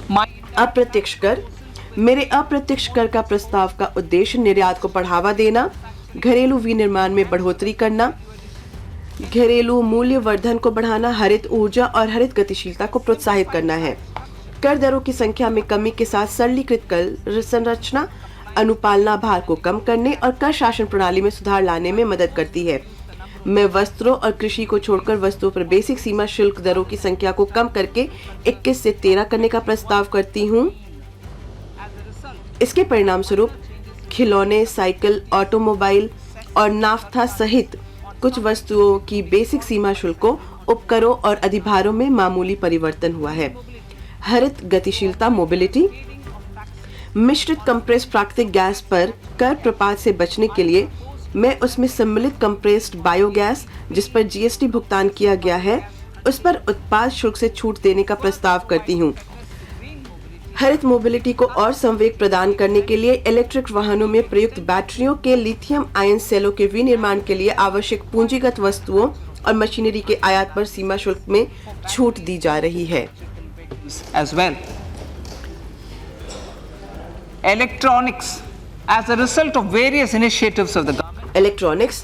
अप्रत्यक्ष कर। मेरे अप्रत्यक्ष कर का प्रस्ताव का उद्देश्य निर्यात को बढ़ावा देना, घरेलू विनिर्माण में बढ़ोतरी करना, घरेलू मूल्य वर्धन को बढ़ाना, हरित ऊर्जा और हरित गतिशीलता को प्रोत्साहित करना है। कर दरों की संख्या में कमी के साथ सरलीकृत कर संरचना अनुपालना भार को कम करने और कर शासन प्रणाली में सुधार लाने में मदद करती है। मैं वस्त्रों और कृषि को छोड़कर वस्तुओं पर बेसिक सीमा शुल्क दरों की संख्या को कम करके 21 से 13 करने का प्रस्ताव करती हूँ। इसके परिणाम स्वरूप खिलौने, साइकिल, ऑटोमोबाइल और नाफ्ता सहित कुछ वस्तुओं की बेसिक सीमा शुल्कों, उपकरों और अधिभारों में मामूली परिवर्तन हुआ है। हरित गतिशीलता मोबिलिटी। मिश्रित कंप्रेस्ड प्राकृतिक गैस पर कर प्रपात से बचने के लिए मैं उसमें सम्मिलित कंप्रेस्ड बायोगैस, जिस पर जीएसटी भुगतान किया गया है, उस पर उत्पाद शुल्क से छूट देने का प्रस्ताव करती हूँ। हरित मोबिलिटी को और संवेग प्रदान करने के लिए इलेक्ट्रिक वाहनों में प्रयुक्त बैटरियों के लिथियम आयन सेलों के विनिर्माण के लिए आवश्यक पूंजीगत वस्तुओं और मशीनरी के आयात पर सीमा शुल्क में छूट दी जा रही है। As well. Electronics, as a result of various initiatives of the government. Electronics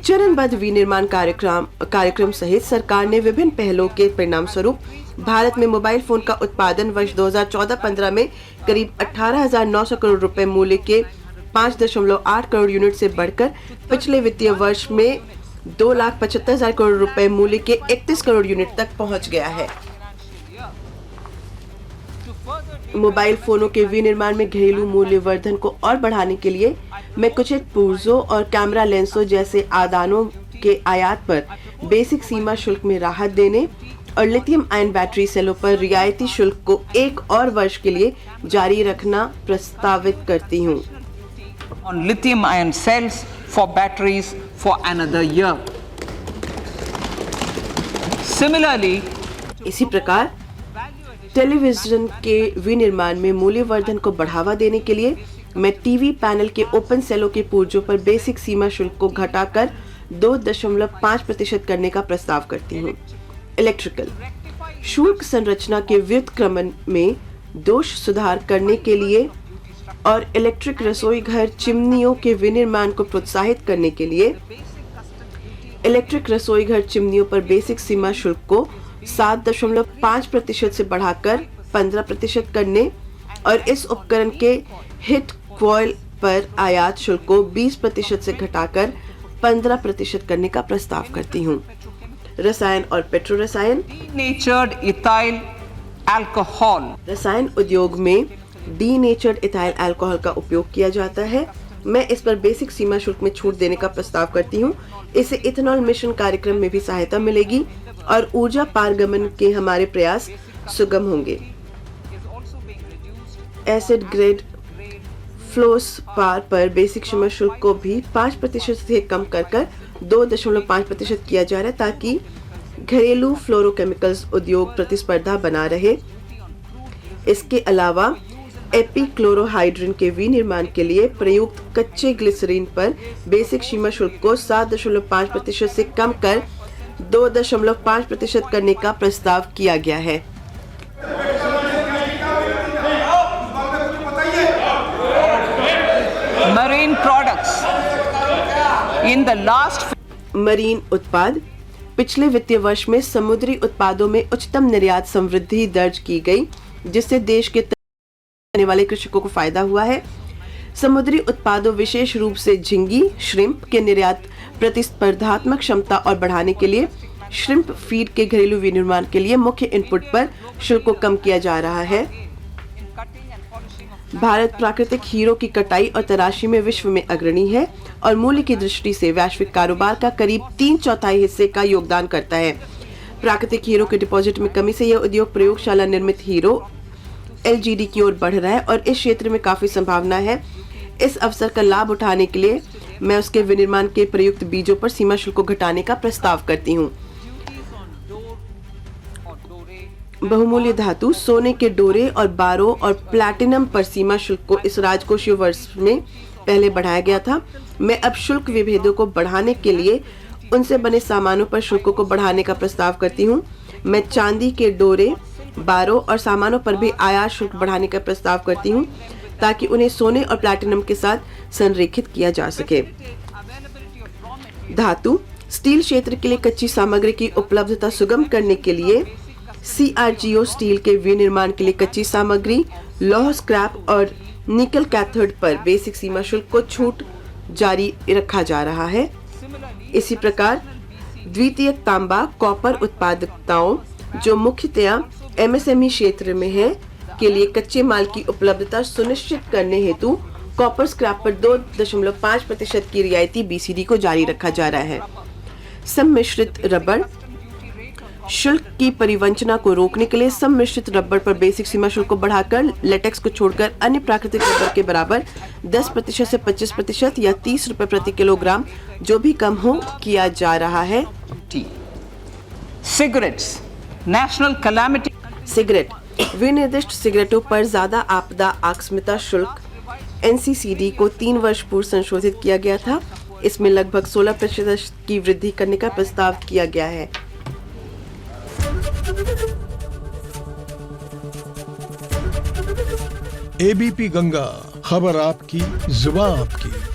चरणबद्ध विनिर्माण कार्यक्रम सहित सरकार ने विभिन्न पहलों के परिणाम स्वरूप भारत में मोबाइल फोन का उत्पादन वर्ष 2014-15 में करीब 18,900 करोड़ रुपए मूल्य के 5.8 करोड़ यूनिट से बढ़कर पिछले वित्तीय वर्ष में 2,75,000 करोड़ रुपए मूल्य के 31 करोड़ यूनिट तक पहुंच गया है। मोबाइल फोनों के विनिर्माण में घरेलू मूल्य वर्धन को और बढ़ाने के लिए मैं कुछ पुर्जों और कैमरा लेंसों जैसे आदानों के आयात पर बेसिक सीमा शुल्क में राहत देने और लिथियम आयन बैटरी सेलों पर रियायती शुल्क को 1 और वर्ष के लिए जारी रखना प्रस्तावित करती हूँ। On lithium ion cells for batteries for another year. Similarly, इसी प्रकार टेलीविजन के विनिर्माण में मूल्य वर्धन को बढ़ावा देने के लिए मैं टीवी पैनल के ओपन सेलों के पुर्जों पर बेसिक सीमा शुल्क को घटाकर 2.5% करने का प्रस्ताव करती हूँ। इलेक्ट्रिकल शुल्क संरचना के व्युत्क्रमण में दोष सुधार करने के लिए और इलेक्ट्रिक रसोई घर चिमनियों के विनिर्माण को प्रोत्साहित करने के लिए इलेक्ट्रिक रसोई घर चिमनियों पर बेसिक सीमा शुल्क को 7.5% से बढ़ाकर 15% करने और इस उपकरण के हिट कॉइल पर आयात शुल्क को 20% से घटाकर 15% करने का प्रस्ताव करती हूँ। रसायन और पेट्रो रसायन। denatured ethyl alcohol. रसायन उद्योग में डीनेचर्ड इथाइल अल्कोहल का उपयोग किया जाता है। मैं इस पर बेसिक सीमा शुल्क में छूट देने का प्रस्ताव करती हूँ। इससे इथेनॉल मिशन कार्यक्रम में भी सहायता मिलेगी और ऊर्जा पारगमन के हमारे प्रयास सुगम होंगे। एसिड ग्रेड फ्लोस्पार पर बेसिक सीमा शुल्क को भी 5% से कम कर 2.5% किया जा रहा है ताकि घरेलू फ्लोरोकेमिकल्स उद्योग प्रतिस्पर्धा बना रहे। इसके अलावा एपीक्लोरोहाइड्रिन के विनिर्माण के लिए प्रयुक्त कच्चे ग्लिसरीन पर बेसिक सीमा शुल्क को 7.5% से कम कर 2.5% करने का प्रस्ताव किया गया है। Marine products. In the last marine उत्पाद। पिछले वित्तीय वर्ष में समुद्री उत्पादों में उच्चतम निर्यात समृद्धि दर्ज की गई, जिससे देश के आने वाले कृषकों को फायदा हुआ है। समुद्री उत्पादों विशेष रूप से झींगी, श्रिम्प के निर्यात प्रतिस्पर्धात्मक क्षमता और बढ़ाने के लिए श्रिम्प फीड के घरेलू विनिर्माण के लिए मुख्य इनपुट पर शुल्क को कम किया जा रहा है। भारत प्राकृतिक हीरो की कटाई और तराशी में विश्व में अग्रणी है और मूल्य की दृष्टि से वैश्विक कारोबार का करीब 3/4 हिस्से का योगदान करता है। प्राकृतिक हीरो के डिपॉजिट में कमी से यह उद्योग प्रयोगशाला निर्मित हीरो एलजीडी की ओर बढ़ रहा है और इस क्षेत्र में काफी संभावना है। इस अवसर का लाभ उठाने के लिए मैं उसके विनिर्माण के प्रयुक्त बीजों पर सीमा शुल्क को घटाने का प्रस्ताव करती हूँ। बहुमूल्य धातु, सोने के डोरे और बारों और प्लैटिनम पर सीमा शुल्क को इस राजकोषीय वर्ष में पहले बढ़ाया गया था। मैं अब शुल्क विभेदों को बढ़ाने के लिए उनसे बने सामानों पर शुल्कों को बढ़ाने का प्रस्ताव करती हूँ। मैं चांदी के डोरे बारों और सामानों पर भी आयात शुल्क बढ़ाने का प्रस्ताव करती हूँ ताकि उन्हें सोने और प्लैटिनम के साथ संरेखित किया जा सके। धातु स्टील क्षेत्र के लिए कच्ची सामग्री की उपलब्धता सुगम करने के लिए CRGO स्टील के विनिर्माण के लिए कच्ची सामग्री, लौह स्क्रैप और निकल कैथोड पर बेसिक सीमा शुल्क को छूट जारी रखा जा रहा है। इसी प्रकार द्वितीयक तांबा कॉपर उत्पादकताओं जो मुख्यतया MSME क्षेत्र में है के लिए कच्चे माल की उपलब्धता सुनिश्चित करने हेतु कॉपर स्क्रैप पर 2.5% की रियायती BCD को जारी रखा जा रहा है। सम्मिश्रित रबड़ शुल्क की परिवंचना को रोकने के लिए सम्मिश्रित रबड़ पर बेसिक सीमा शुल्क को बढ़ाकर लेटेक्स को छोड़कर अन्य प्राकृतिक रबड़ के बराबर 10% से 25% या 30 रुपए प्रति किलोग्राम जो भी कम हो किया जा रहा है। Cigarettes, national calamity. सिगरेट विनिर्दिष्ट सिगरेटों पर ज्यादा आपदा आकस्मिकता शुल्क NCCD को 3 वर्ष पूर्व संशोधित किया गया था। इसमें लगभग 16% की वृद्धि करने का प्रस्ताव किया गया है। ABP गंगा, खबर आपकी, जुबान आपकी।